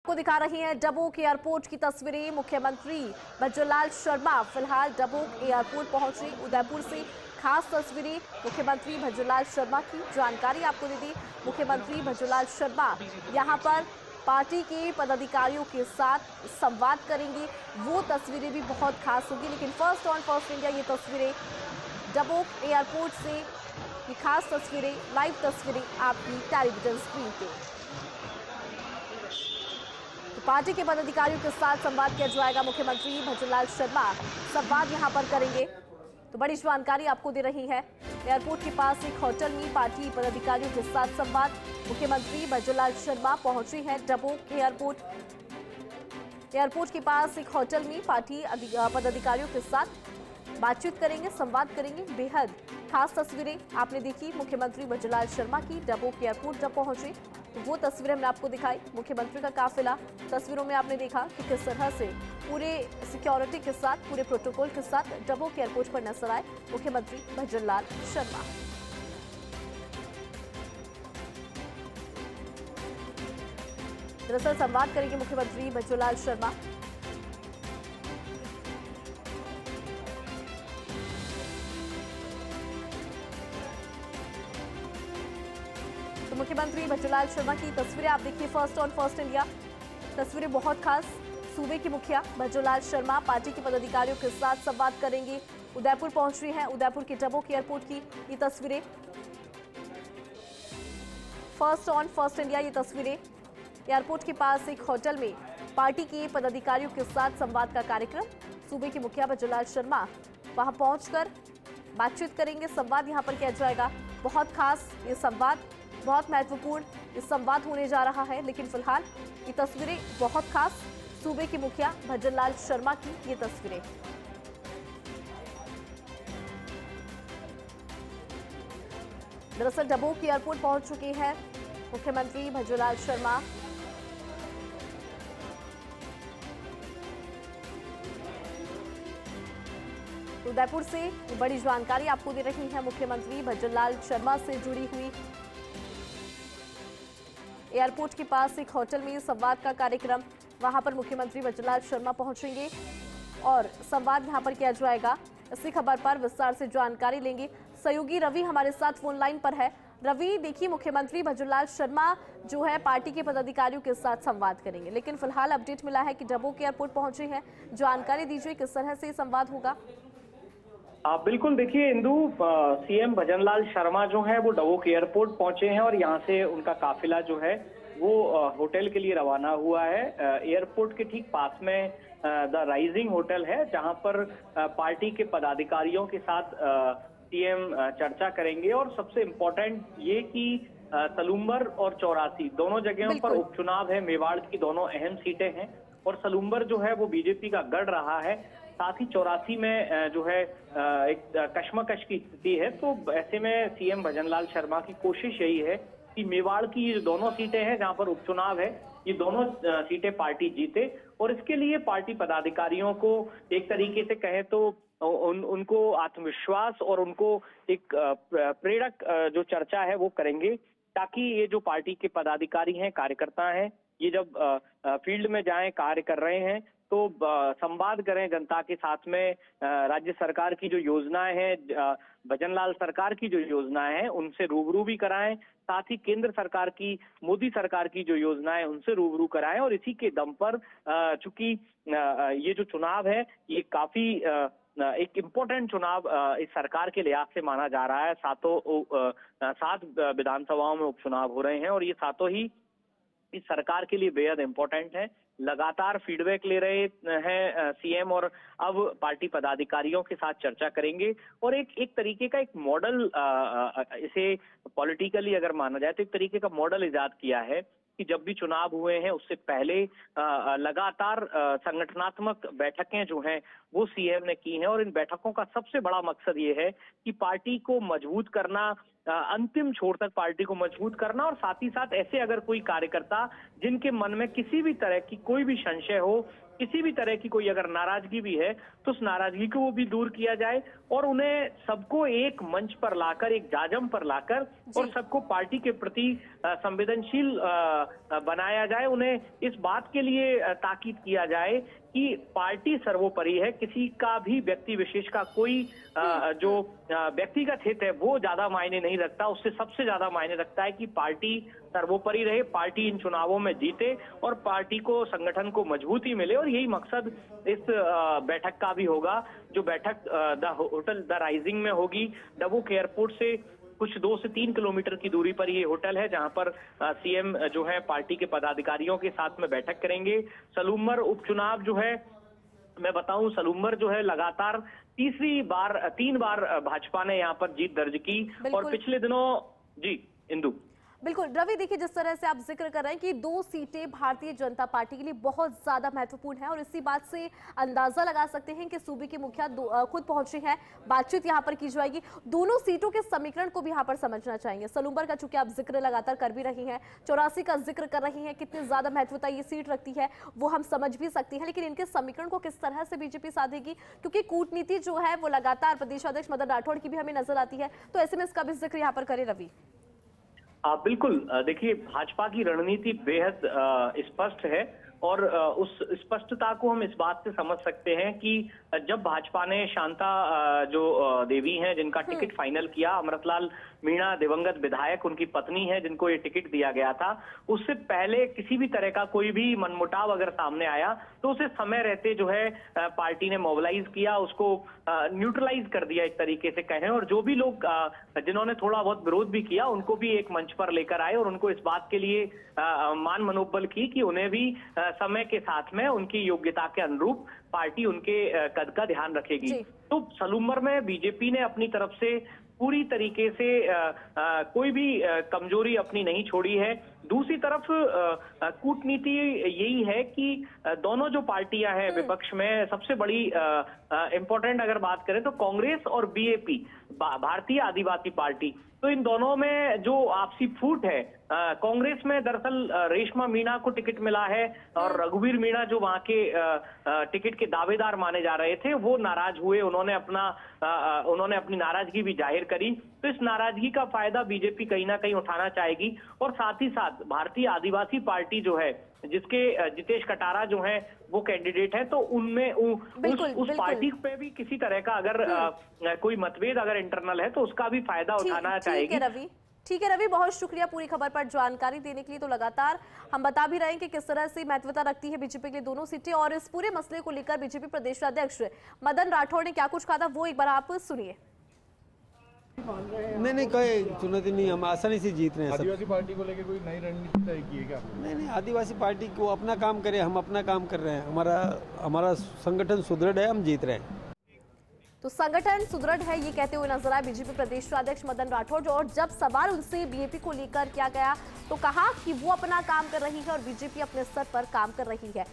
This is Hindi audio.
आपको दिखा रही हैं डबोक एयरपोर्ट की तस्वीरें। मुख्यमंत्री भज्जूलाल शर्मा फिलहाल डबोक एयरपोर्ट पहुंचे। उदयपुर से खास तस्वीरें मुख्यमंत्री भज्जूलाल शर्मा की। जानकारी आपको दे दी, मुख्यमंत्री भज्जूलाल शर्मा यहां पर पार्टी के पदाधिकारियों के साथ संवाद करेंगे। वो तस्वीरें भी बहुत खास होगी। लेकिन फर्स्ट ऑन फर्स्ट इंडिया ये तस्वीरें डबोक एयरपोर्ट से, ये खास तस्वीरें, लाइव तस्वीरें आपकी टेलीविजन स्क्रीन पे। तो पार्टी के पदाधिकारियों के साथ संवाद किया जाएगा। मुख्यमंत्री भज्जूलाल शर्मा संवाद यहां पर करेंगे। तो बड़ी जानकारी आपको दे रही है। एयरपोर्ट के पास एक होटल में पार्टी पदाधिकारियों के साथ संवाद। मुख्यमंत्री भज्जूलाल शर्मा पहुंचे हैं डबोक एयरपोर्ट। एयरपोर्ट के पास एक होटल में पार्टी पदाधिकारियों के साथ बातचीत करेंगे, संवाद करेंगे। बेहद खास तस्वीरें आपने देखी मुख्यमंत्री भज्जूलाल शर्मा की डबोक एयरपोर्ट जब पहुंचे। तो वो तस्वीरें हमने आपको दिखाई। मुख्यमंत्री का काफिला, तस्वीरों में आपने देखा कि किस तरह से पूरे सिक्योरिटी के साथ, पूरे प्रोटोकॉल के साथ डबोक एयरपोर्ट पर नजर आए मुख्यमंत्री भज्जूलाल शर्मा। दरअसल संवाद करेंगे मुख्यमंत्री भज्जूलाल शर्मा। तो मुख्यमंत्री भज्जूलाल शर्मा की तस्वीरें आप देखिए। फर्स्ट ऑन फर्स्ट इंडिया तस्वीरें बहुत खास। सूबे के मुखिया भज्जूलाल शर्मा पार्टी के पदाधिकारियों के साथ संवाद करेंगे। उदयपुर पहुंच रही हैं। उदयपुर के डबोक एयरपोर्ट की ये तस्वीरें। फर्स्ट ऑन फर्स्ट इंडिया ये तस्वीरें। एयरपोर्ट के पास एक होटल में पार्टी के पदाधिकारियों के साथ संवाद का कार्यक्रम। सूबे के मुखिया भज्जूलाल शर्मा वहां पहुंचकर बातचीत करेंगे। संवाद यहां पर किया जाएगा। बहुत खास ये संवाद, बहुत महत्वपूर्ण ये संवाद होने जा रहा है। लेकिन फिलहाल ये तस्वीरें बहुत खास। सूबे के मुखिया भज्जूलाल शर्मा की ये तस्वीरें। दरअसल डबोक एयरपोर्ट पहुंच चुके हैं मुख्यमंत्री भज्जूलाल शर्मा। उदयपुर से बड़ी जानकारी आपको दे रही है मुख्यमंत्री भज्जूलाल शर्मा से जुड़ी हुई। एयरपोर्ट के पास एक होटल में संवाद का कार्यक्रम, वहां पर मुख्यमंत्री भज्जूलाल शर्मा पहुंचेंगे और संवाद यहां पर किया जाएगा। इसी खबर पर विस्तार से जानकारी लेंगे। सहयोगी रवि हमारे साथ फोन लाइन पर है। रवि, देखिए मुख्यमंत्री भज्जूलाल शर्मा जो है पार्टी के पदाधिकारियों के साथ संवाद करेंगे, लेकिन फिलहाल अपडेट मिला है कि डबोक एयरपोर्ट पहुंचे हैं। जानकारी दीजिए किस तरह से संवाद होगा। बिल्कुल, देखिए इंदु, सीएम भज्जूलाल शर्मा जो है वो डबोक एयरपोर्ट पहुंचे हैं और यहाँ से उनका काफिला जो है वो होटल के लिए रवाना हुआ है। एयरपोर्ट के ठीक पास में द राइजिंग होटल है, जहां पर पार्टी के पदाधिकारियों के साथ सीएम चर्चा करेंगे। और सबसे इम्पोर्टेंट ये कि सलूम्बर और चौरासी दोनों जगहों पर उपचुनाव है। मेवाड़ की दोनों अहम सीटें हैं और सलूम्बर जो है वो बीजेपी का गढ़ रहा है। साथ ही चौरासी में जो है एक कशमकश की स्थिति है। तो ऐसे में सीएम भज्जूलाल शर्मा की कोशिश यही है कि मेवाड़ की ये दोनों सीटें हैं जहां पर उपचुनाव है, ये दोनों सीटें पार्टी जीते। और इसके लिए पार्टी पदाधिकारियों को एक तरीके से कहें तो उनको आत्मविश्वास और उनको एक प्रेरक जो चर्चा है वो करेंगे, ताकि ये जो पार्टी के पदाधिकारी हैं, कार्यकर्ता हैं, ये जब फील्ड में जाएं, कार्य कर रहे हैं, तो संवाद करें जनता के साथ में। राज्य सरकार की जो योजनाएं हैं, भज्जूलाल सरकार की जो योजनाएं हैं, उनसे रूबरू भी कराएं। साथ ही केंद्र सरकार की, मोदी सरकार की जो योजनाएं, उनसे रूबरू कराएं। और इसी के दम पर चूंकि ये जो चुनाव है ये काफी एक इम्पोर्टेंट चुनाव इस सरकार के लिहाज से माना जा रहा है। सात विधानसभाओं में उपचुनाव हो रहे हैं और ये सातों ही इस सरकार के लिए बेहद इम्पोर्टेंट है। लगातार फीडबैक ले रहे हैं सीएम और अब पार्टी पदाधिकारियों के साथ चर्चा करेंगे। और एक तरीके का एक मॉडल, इसे पॉलिटिकली अगर माना जाए तो एक तरीके का मॉडल इजाद किया है कि जब भी चुनाव हुए हैं उससे पहले लगातार संगठनात्मक बैठकें जो हैं वो सीएम ने की हैं। और इन बैठकों का सबसे बड़ा मकसद ये है कि पार्टी को मजबूत करना, अंतिम छोर तक पार्टी को मजबूत करना। और साथ ही साथ ऐसे अगर कोई कार्यकर्ता जिनके मन में किसी भी तरह की कोई भी संशय हो किसी भी तरह की कोई अगर नाराजगी भी है तो उस नाराजगी को वो भी दूर किया जाए और उन्हें सबको एक मंच पर लाकर, एक जाजम पर लाकर और सबको पार्टी के प्रति संवेदनशील बनाया जाए। उन्हें इस बात के लिए ताकीद किया जाए कि पार्टी सर्वोपरि है, किसी का भी व्यक्ति विशेष का कोई जो व्यक्तिगत हित है वो ज्यादा मायने नहीं रखता। उससे सबसे ज्यादा मायने रखता है कि पार्टी सर्वोपरि रहे, पार्टी इन चुनावों में जीते और पार्टी को, संगठन को मजबूती मिले। और यही मकसद इस बैठक का भी होगा, जो बैठक द होटल द राइजिंग में होगी। डबुक एयरपोर्ट से कुछ 2 से 3 किलोमीटर की दूरी पर ये होटल है, जहां पर सीएम जो है पार्टी के पदाधिकारियों के साथ में बैठक करेंगे। सलूमर उपचुनाव जो है, मैं बताऊं, सलूमर जो है लगातार 3 बार भाजपा ने यहाँ पर जीत दर्ज की। और पिछले दिनों जी इंदु बिल्कुल रवि, देखिए जिस तरह से आप जिक्र कर रहे हैं कि 2 सीटें भारतीय जनता पार्टी के लिए बहुत ज्यादा महत्वपूर्ण है और इसी बात से अंदाजा लगा सकते हैं कि सूबे के मुखिया खुद पहुंचे हैं, बातचीत यहां पर की जाएगी। दोनों सीटों के समीकरण को भी यहां पर समझना चाहेंगे। सलूमर का चूंकि आप जिक्र लगातार कर भी रही हैं, 84 का जिक्र कर रही हैं, कितनी ज्यादा महत्वता ये सीट रखती है वो हम समझ भी सकते हैं, लेकिन इनके समीकरण को किस तरह से बीजेपी साधेगी, क्योंकि कूटनीति जो है वो लगातार प्रदेश अध्यक्ष मदन राठौड़ की भी हमें नजर आती है। तो ऐसे में इसका भी जिक्र यहाँ पर करें रवि। बिल्कुल, देखिए भाजपा की रणनीति बेहद स्पष्ट है और उस स्पष्टता को हम इस बात से समझ सकते हैं कि जब भाजपा ने शांता जो देवी हैं जिनका टिकट फाइनल किया, अमृतलाल मीणा दिवंगत विधायक, उनकी पत्नी है जिनको ये टिकट दिया गया था, उससे पहले किसी भी तरह का कोई भी मनमुटाव अगर सामने आया तो उसे समय रहते जो है पार्टी ने मोबिलाइज किया, उसको न्यूट्रलाइज कर दिया एक तरीके से कहें। और जो भी लोग जिन्होंने थोड़ा बहुत विरोध भी किया उनको भी एक मंच पर लेकर आए और उनको इस बात के लिए मान मनोबल की कि उन्हें भी समय के साथ में उनकी योग्यता के अनुरूप पार्टी उनके कद का ध्यान रखेगी। तो सलूमर में बीजेपी ने अपनी तरफ से पूरी तरीके से कोई भी कमजोरी अपनी नहीं छोड़ी है। दूसरी तरफ कूटनीति यही है कि दोनों जो पार्टियां हैं विपक्ष में, सबसे बड़ी इंपॉर्टेंट अगर बात करें तो कांग्रेस और बीएपी, भारतीय आदिवासी पार्टी, तो इन दोनों में जो आपसी फूट है, कांग्रेस में दरअसल रेशमा मीणा को टिकट मिला है और रघुवीर मीणा जो वहां के टिकट के दावेदार माने जा रहे थे वो नाराज हुए, उन्होंने अपनी नाराजगी भी जाहिर करी। तो इस नाराजगी का फायदा बीजेपी कहीं ना कहीं उठाना चाहेगी। और साथ ही साथ भारतीय आदिवासी पार्टी जो है, जिसके जितेश कटारा जो है वो कैंडिडेट है, तो उनमें उस पार्टी पे भी किसी तरह का अगर कोई मतभेद अगर इंटरनल है तो उसका भी फायदा उठाना चाहेगी। ठीक है रवि, बहुत शुक्रिया पूरी खबर पर जानकारी देने के लिए। तो लगातार हम बता भी रहे हैं कि किस तरह से महत्वता रखती है बीजेपी के लिए दोनों सीटें, और इस पूरे मसले को लेकर बीजेपी प्रदेश अध्यक्ष मदन राठौड़ ने क्या कुछ कहा था वो एक बार आप सुनिए। नहीं, कोई चुनौती नहीं, हम आसानी से जीत रहे हैं। आदिवासी पार्टी को लेकर कोई नई रणनीति तय की है क्या? नहीं, आदिवासी पार्टी को अपना काम करे, हम अपना काम कर रहे हैं। हमारा संगठन सुदृढ़ है, हम जीत रहे हैं। तो संगठन सुदृढ़ है ये कहते हुए नजर आए बीजेपी प्रदेश अध्यक्ष मदन राठौड़। और जब सवाल उनसे बीजेपी को लेकर किया गया तो कहा कि वो अपना काम कर रही है और बीजेपी अपने स्तर पर काम कर रही है।